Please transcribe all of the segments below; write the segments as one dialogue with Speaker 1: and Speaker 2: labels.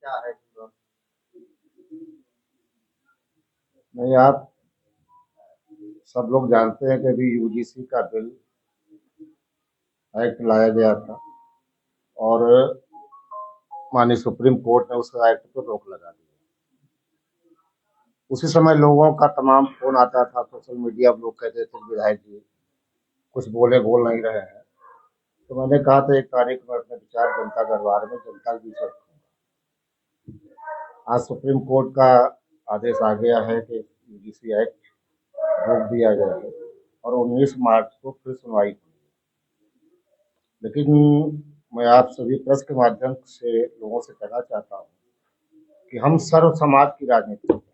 Speaker 1: क्या है?
Speaker 2: नहीं, आप सब लोग जानते हैं कि अभी यूजीसी का बिल एक्ट लाया गया था और माननीय सुप्रीम कोर्ट ने उस एक्ट पर रोक लगा दी। उसी समय लोगों का तमाम फोन आता था, सोशल मीडिया पर लोग कहते थे विधायक जी कुछ बोल नहीं रहे हैं। तो मैंने कहा था 1 तारीख में अपने विचार जनता दरबार में जनता के बीच रखूंगा। आज सुप्रीम कोर्ट का आदेश आ गया है कि यूजीसी एक्ट रोक दिया गया है और 19 मार्च को फिर सुनवाई हुई। लेकिन मैं आप सभी प्रेस के माध्यम से लोगों से कहना चाहता हूँ कि हम सर्व समाज की राजनीति करते हैं।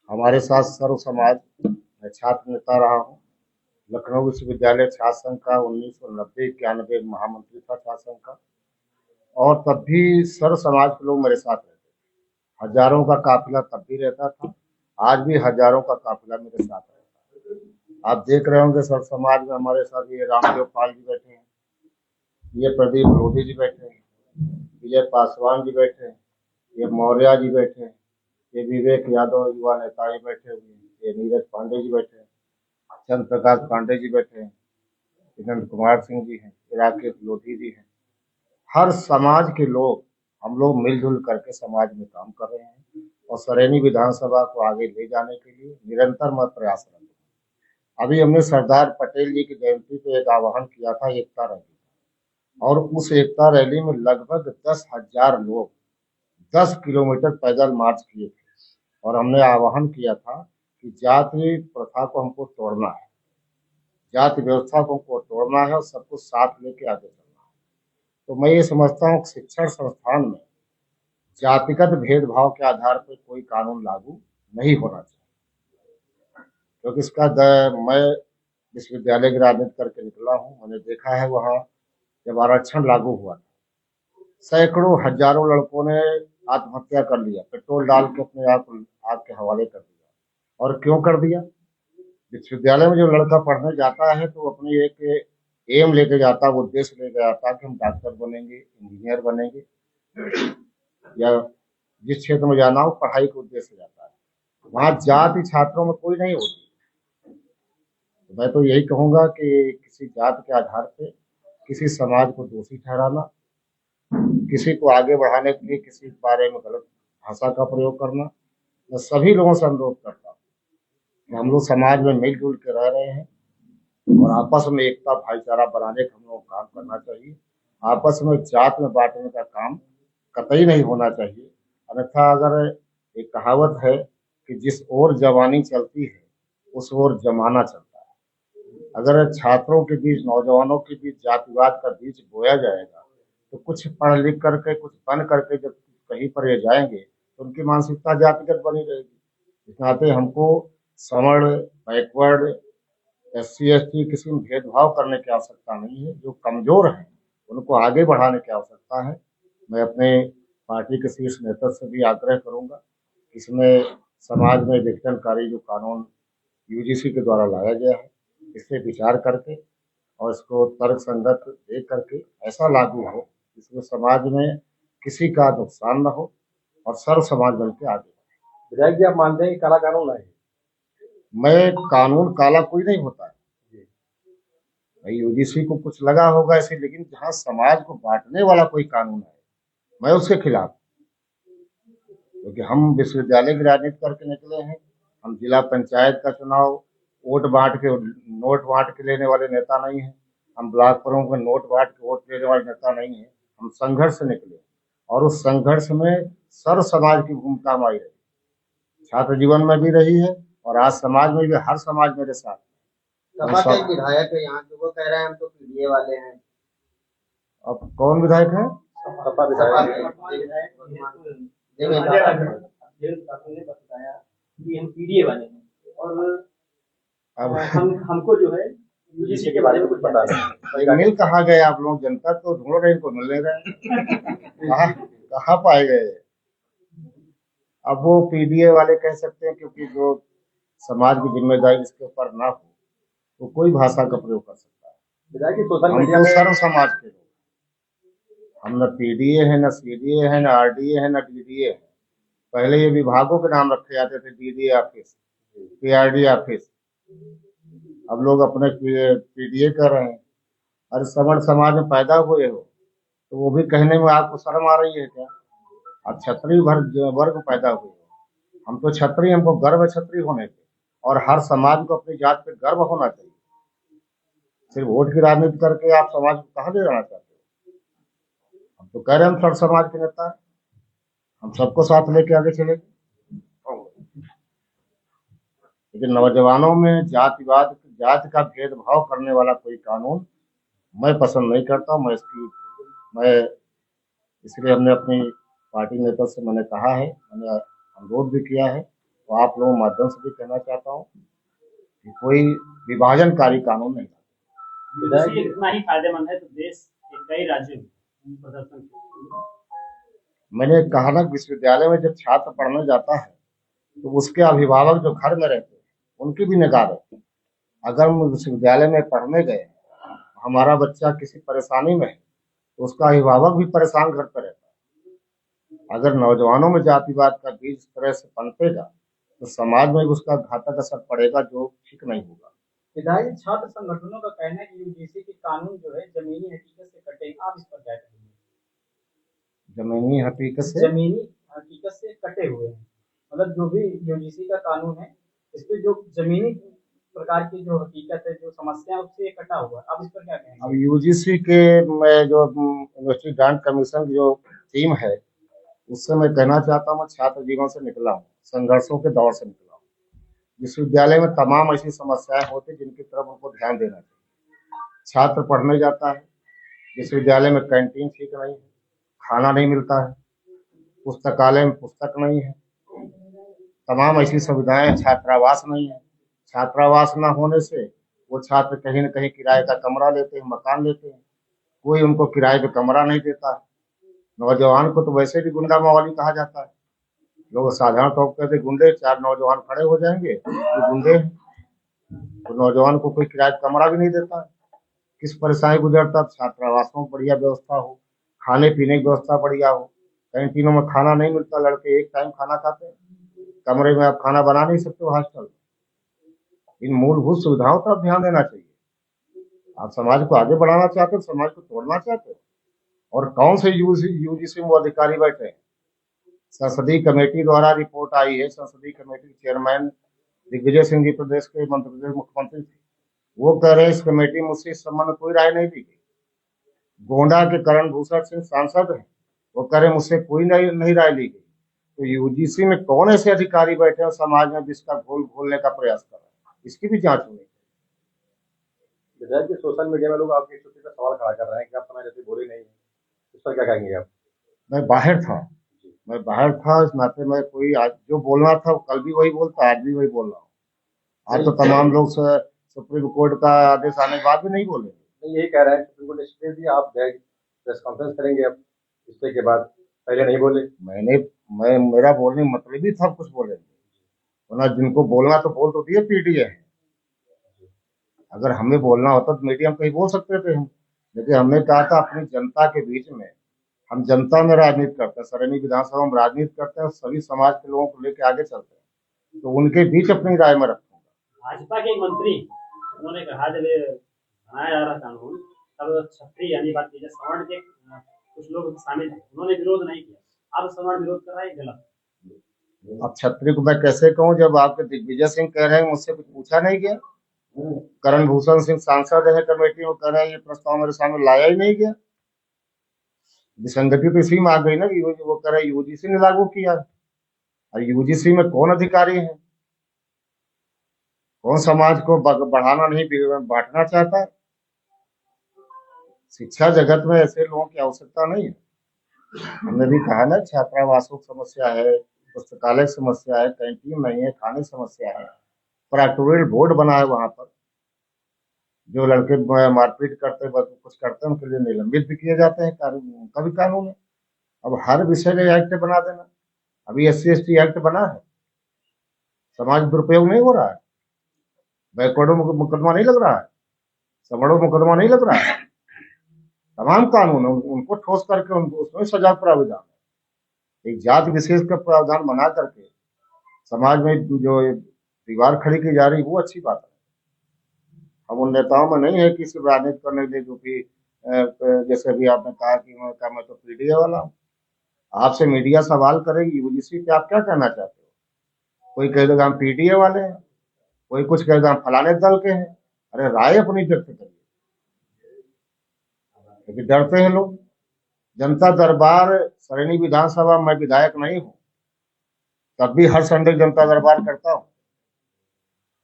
Speaker 2: हमारे साथ सर्व समाज, मैं छात्र नेता रहा हूँ, लखनऊ विश्वविद्यालय छात्र संघ का 1990-91 महामंत्री था छात्र संघ का, और तब भी सर्व समाज के लोग मेरे साथ रहते थे। हजारों का काफिला तब भी रहता था, आज भी हजारों का काफिला मेरे साथ रहता है। आप देख रहे होंगे सर्व समाज में हमारे साथ ये रामदेव पाल जी बैठे हैं, ये प्रदीप लोधी जी बैठे हैं, विजय पासवान जी बैठे हैं, ये मौर्य जी बैठे हैं, ये विवेक यादव युवा नेता जी बैठे हुए हैं, ये नीरज पांडे जी बैठे हैं, चंद्र प्रकाश पांडे जी बैठे हैं, विनंद कुमार सिंह जी हैं, राकेश लोधी जी हैं। हर समाज के लोग, हम लोग मिलजुल करके समाज में काम कर रहे हैं और सरेनी विधानसभा को आगे ले जाने के लिए निरंतर मैं प्रयासरत हूँ। अभी हमने सरदार पटेल जी की जयंती पे एक आह्वान किया था एकता रैली, और उस एकता रैली में लगभग 10,000 लोग 10 किलोमीटर पैदल मार्च किए थे और हमने आह्वान किया था कि जाति प्रथा को हमको तोड़ना है, जाति व्यवस्था को हमको तोड़ना है और सबको साथ लेके आगे चलना है। तो मैं ये समझता हूँ कि शिक्षण संस्थान में जातिगत भेदभाव के आधार पर कोई कानून लागू नहीं होना चाहिए, क्योंकि मैं विश्वविद्यालय की राजनीति करके निकला हूँ। मैंने देखा है वहाँ जब आरक्षण लागू हुआ था, सैकड़ों हजारों लड़कों ने आत्महत्या कर लिया, पेट्रोल डाल के अपने आप आग के हवाले कर दिया। और क्यों कर दिया? विश्वविद्यालय में जो लड़का पढ़ने जाता है तो अपनी एक एम लेके जाता है, वो उद्देश्य लेके जाता है कि हम डॉक्टर बनेंगे, इंजीनियर बनेंगे, या जिस क्षेत्र में जाना हो पढ़ाई के उद्देश्य से जाता है। वहाँ जाति छात्रों में कोई नहीं होती। तो मैं तो यही कहूंगा कि किसी जात के आधार पे किसी समाज को दोषी ठहराना, किसी को आगे बढ़ाने के लिए किसी के बारे में गलत भाषा का प्रयोग करना, मैं सभी लोगों से अनुरोध करता हूँ कि हम लोग समाज में मिलजुल के रह रहे हैं और आपस में एकता भाईचारा बनाने का हम लोग काम करना चाहिए। आपस में जात में बांटने का काम कतई नहीं होना चाहिए। अन्यथा अगर एक कहावत है कि जिस ओर जवानी चलती है उस ओर जमाना चलता है। अगर छात्रों के बीच, नौजवानों के बीच जातिवाद का बीज बोया जाएगा तो कुछ पढ़ लिख करके, कुछ बन करके जब कहीं पर ये जाएंगे तो उनकी मानसिकता जातिगत बनी रहेगी। इस नाते हमको सवर्ण, बैकवर्ड, SC ST किसी में भेदभाव करने की आवश्यकता नहीं है। जो कमजोर हैं उनको आगे बढ़ाने की आवश्यकता है। मैं अपने पार्टी के शीर्ष नेतृत्व से भी आग्रह करूंगा, इसमें समाज में विघटनकारी जो कानून यूजीसी के द्वारा लाया गया है इस पे विचार करके और इसको तर्क संगत देख करके ऐसा लागू हो जिसमें समाज में किसी का नुकसान न हो और सर्व समाज मिल के आगे बढ़े।
Speaker 1: विधायक जी, आप मानते हैं कि काला कानून लाए?
Speaker 2: मैं कानून काला कोई नहीं होता है भाई, यूजीसी को कुछ लगा होगा ऐसे, लेकिन जहाँ समाज को बांटने वाला कोई कानून है मैं उसके खिलाफ, क्योंकि हम विश्वविद्यालय की राजनीति करके निकले हैं। हम जिला पंचायत का चुनाव नोट बांट के लेने वाले नेता नहीं हैं। हम ब्लॉक प्रमुख में नोट बांट के वोट लेने वाले नेता नहीं हैं। हम संघर्ष से निकले और उस संघर्ष में सर्व समाज की भूमिका हमारी रही, छात्र जीवन में भी रही है और आज समाज में भी हर समाज मेरे साथ।
Speaker 1: सपा के विधायक है यहाँ के, वो कह रहे हैं हम तो पीडीए वाले हैं।
Speaker 2: अब कौन विधायक है?
Speaker 1: सपा विधायक
Speaker 3: हम पीडीए वाले हैं और
Speaker 2: अब
Speaker 3: हमको जो है यूजीसी के बारे में कुछ पता नहीं।
Speaker 2: मिल कहाँ गए आप लोग? जनता तो ढूंढ रहे, इनको मिल नहीं रहे। कहाँ पाए गए? अब वो पीडीए वाले कह सकते हैं, क्योंकि जो समाज की जिम्मेदारी इसके ऊपर ना हो तो कोई भाषा का प्रयोग कर सकता है।
Speaker 1: विधायक जी, सोशल
Speaker 2: हम
Speaker 1: मीडिया
Speaker 2: तो
Speaker 1: में
Speaker 2: सर्व समाज के लोग, हम न पीडीए है, न सीडीए है, न आरडीए है, न डीडीए है। पहले ये विभागों के नाम रखे जाते थे, डीडीए ऑफिस, पीआरडी ऑफिस। अब लोग अपने पीडीए कर रहे हैं। अरे सवर्ण समाज में पैदा हुए हो तो वो भी कहने में आपको शर्म आ रही है क्या? आप क्षत्रिय वर्ग पैदा हुए हो। हम तो क्षत्रिय, हमको गर्व है क्षत्रिय होने पे। और हर समाज को अपनी जात पे गर्व होना चाहिए। सिर्फ वोट की राजनीति करके आप समाज को कहाँ ले जाना चाहते हो? हम तो कह रहे हैं हम सर्व समाज के नेता हैं, हम सबको साथ लेके आगे चलेंगे। लेकिन नौजवानों में जातिवाद, जाति का भेदभाव करने वाला कोई कानून मैं पसंद नहीं करता। मैं इसलिए हमने अपनी पार्टी नेता से मैंने कहा है, मैंने अनुरोध भी किया है, तो आप लोगों के माध्यम से भी कहना चाहता हूँ कि कोई विभाजनकारी कानून नहीं।
Speaker 3: विधायक इतना ही फायदेमंद है तो देश के कई राज्यों में प्रदर्शन।
Speaker 2: मैंने कहा ना, विश्वविद्यालय में जब छात्र पढ़ने जाता है तो उसके अभिभावक जो घर में रहते हैं उनकी भी निगाह रहती है। अगर हम विश्वविद्यालय में पढ़ने गए, हमारा बच्चा किसी परेशानी में है तो उसका अभिभावक भी परेशान घर पर रहता है। अगर नौजवानों में जातिवाद का बीज इस तरह से पनपेगा तो समाज में भी उसका घातक असर पड़ेगा, जो ठीक नहीं होगा।
Speaker 3: विधायक छात्र संगठनों का कहना है कि यूजीसी के कानून जो है जमीनी हकीकत से कटेंगे, आप इस पर क्या कहेंगे?
Speaker 2: जमीनी हकीकत
Speaker 3: से कटे हुए हैं, मतलब जो भी यूजीसी का कानून है इस पे जो जमीनी प्रकार की जो हकीकत है, जो समस्या है, उससे कटा हुआ है। आप इस पर क्या कहेंगे?
Speaker 2: अब यूजीसी के में जो यूनिवर्सिटी ग्रांट कमीशन की जो टीम है, उससे मैं कहना चाहता हूँ, मैं छात्र जीवन से निकला हूँ, संघर्षों के दौर से निकला हूँ। विश्वविद्यालय में तमाम ऐसी समस्याएं होती जिनकी तरफ उनको ध्यान देना चाहिए। छात्र पढ़ने जाता है, विश्वविद्यालय में कैंटीन ठीक नहीं है, खाना नहीं मिलता है, पुस्तकालय में पुस्तक नहीं है, तमाम ऐसी सुविधाएं, छात्रावास नहीं है। छात्रावास न होने से वो छात्र कहीं न कहीं किराए का कमरा लेते हैं, मकान लेते हैं, कोई उनको किराए पे कमरा नहीं देता है। नौजवान को तो वैसे भी गुंडा मवाली कहा जाता है। लोग साधारण तौर पर कहते गुंडे, चार नौजवान खड़े हो जाएंगे तो गुंडे हैं। तो नौजवान को कोई किराए का कमरा भी नहीं देता है। किस परेशानी गुजरता? छात्रावासों में बढ़िया व्यवस्था हो, खाने पीने की व्यवस्था बढ़िया हो। कैंटीनों में खाना नहीं मिलता, लड़के एक टाइम खाना खाते हैं, कमरे में आप खाना बना नहीं सकते हो हॉस्टल। इन मूलभूत सुविधाओं पर ध्यान देना चाहिए। आप समाज को आगे बढ़ाना चाहते हो, समाज को तोड़ना चाहते हो? और कौन से यूजीसी में वो अधिकारी बैठे हैं? संसदीय कमेटी द्वारा रिपोर्ट आई है, संसदीय कमेटी के चेयरमैन दिग्विजय सिंह जी प्रदेश के मध्य प्रदेश मुख्यमंत्री थे। वो कह रहे हैं इस कमेटी में मुझसे इस संबंध में कोई राय नहीं दी गई। गोंडा के करण भूषण सिंह सांसद हैं, वो कह रहे मुझसे कोई नहीं राय ली गई। तो यूजीसी में कौन ऐसे अधिकारी बैठे हैं समाज में जिसका घोल घोलने का प्रयास कर रहे हैं? इसकी भी जांच होनी चाहिए।
Speaker 3: विधायक जी, सोशल मीडिया में लोग आपके छुट्टी का सवाल खड़ा कर रहे हैं कि आप समय जैसे बोले नहीं, इस पर क्या कहेंगे आप?
Speaker 2: मैं बाहर था, इस नाते में कोई आज जो बोलना था कल भी वही बोलता, आज भी वही बोल रहा हूँ। आज तो तमाम लोग सुप्रीम कोर्ट का आदेश आने के बाद भी नहीं बोले।
Speaker 3: यही कह रहे हैं सुप्रीम कोर्ट ने स्टे दिया, आप प्रेस कॉन्फ्रेंस करेंगे अब स्टे के बाद, पहले नहीं बोले।
Speaker 2: मेरा बोलने का मतलब ही था कुछ बोले, वरना जिनको बोलना तो बोल तो दिए पीडीए है। अगर हमें बोलना होता तो मीडिया में कहीं बोल सकते थे हम, लेकिन हमने कहा था अपनी जनता के बीच में, हम जनता में राजनीति करते हैं, सरैनी विधानसभा में राजनीति करते हैं, सभी समाज के लोगों को लेकर आगे चलते हैं, तो उनके बीच अपनी राय में रखूंगा।
Speaker 3: भाजपा के मंत्री उन्होंने कहा जब बनाया जा रहा कानून तब छत्री यानी बात की सवर्ण के कुछ लोग शामिल थे, उन्होंने विरोध नहीं किया, अब सवर्ण विरोध कर रहा है, गलत।
Speaker 2: अब छत्री को मैं कैसे कहूँ जब आपके दिग्विजय सिंह कह रहे हैं मुझसे कुछ पूछा नहीं गया, करण भूषण सिंह सांसद है कमेटी में, कह रहे हैं ये प्रस्ताव मेरे सामने लाया ही नहीं गया। विसंगति तो इसी में आ गई ना कि वो कह रहे यूजीसी ने लागू किया, और यूजीसी में कौन अधिकारी है? कौन समाज को बढ़ाना नहीं बांटना चाहता है? शिक्षा जगत में ऐसे लोगों की आवश्यकता नहीं है। हमने भी कहा ना, छात्रावासों की समस्या है, पुस्तकालय की समस्या है, कैंटीन नहीं है, खाने की समस्या है, प्रोक्टोरियल बोर्ड बना है वहां पर, जो लड़के मारपीट करते कुछ करते हैं उनके लिए निलंबित भी किए जाते हैं, उनका भी कानून है। अब हर विषय में एक्ट बना देना। अभी SC/ST एक्ट बना है, समाज दुरुपयोग नहीं हो रहा है, बैकवर्डों में मुकदमा नहीं लग रहा है, सवर्णों में मुकदमा नहीं लग रहा है, तमाम कानून है, उनको ठोस करके उनको उसमें सजा प्राविधान है। एक जाति विशेष का प्रावधान बना करके समाज में जो दीवार खड़ी की जा रही वो अच्छी बात है। अब उन नेताओं में नहीं है कि सिर्फ राजनीति करने के लिए, जो कि जैसे अभी आपने कहा कि मैं तो पीडीए वाला हूँ। आपसे मीडिया सवाल करेगी यूजीसी पे, आप क्या कहना चाहते हो? कोई कह देगा हम पीडीए वाले हैं, कोई कुछ कह देगा हम फलाने दल के हैं। अरे राय अपनी व्यक्त करिए, क्योंकि डरते हैं लोग। जनता दरबार सरेनी विधानसभा, मैं विधायक नहीं हूँ, तब भी हर संडे जनता दरबार करता हूँ।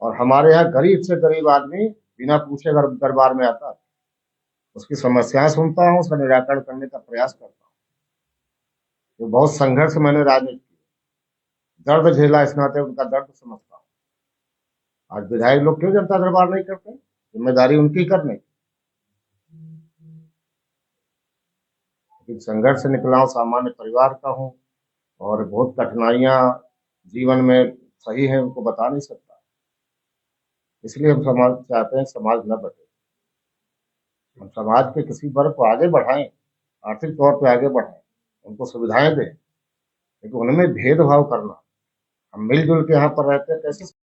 Speaker 2: और हमारे यहाँ गरीब से गरीब आदमी बिना पूछे दरबार में आता है, उसकी समस्याएं सुनता हूँ, उसका निराकरण करने का प्रयास करता हूँ। तो बहुत संघर्ष मैंने राजनीति की, दर्द झेला, इस नाते उनका दर्द समझता हूँ। आज विधायक लोग क्यों जनता दरबार नहीं करते? जिम्मेदारी उनकी करने की। लेकिन संघर्ष से निकला हूँ, सामान्य परिवार का हूँ, और बहुत कठिनाइयां जीवन में सही है उनको बता नहीं सकता। इसलिए हम समाज चाहते हैं समाज न बटे, हम समाज के किसी वर्ग को आगे बढ़ाएं, आर्थिक तौर पे आगे बढ़ाएं, उनको सुविधाएं दें, लेकिन उनमें भेदभाव करना, हम मिलजुल के यहाँ पर रहते हैं कैसे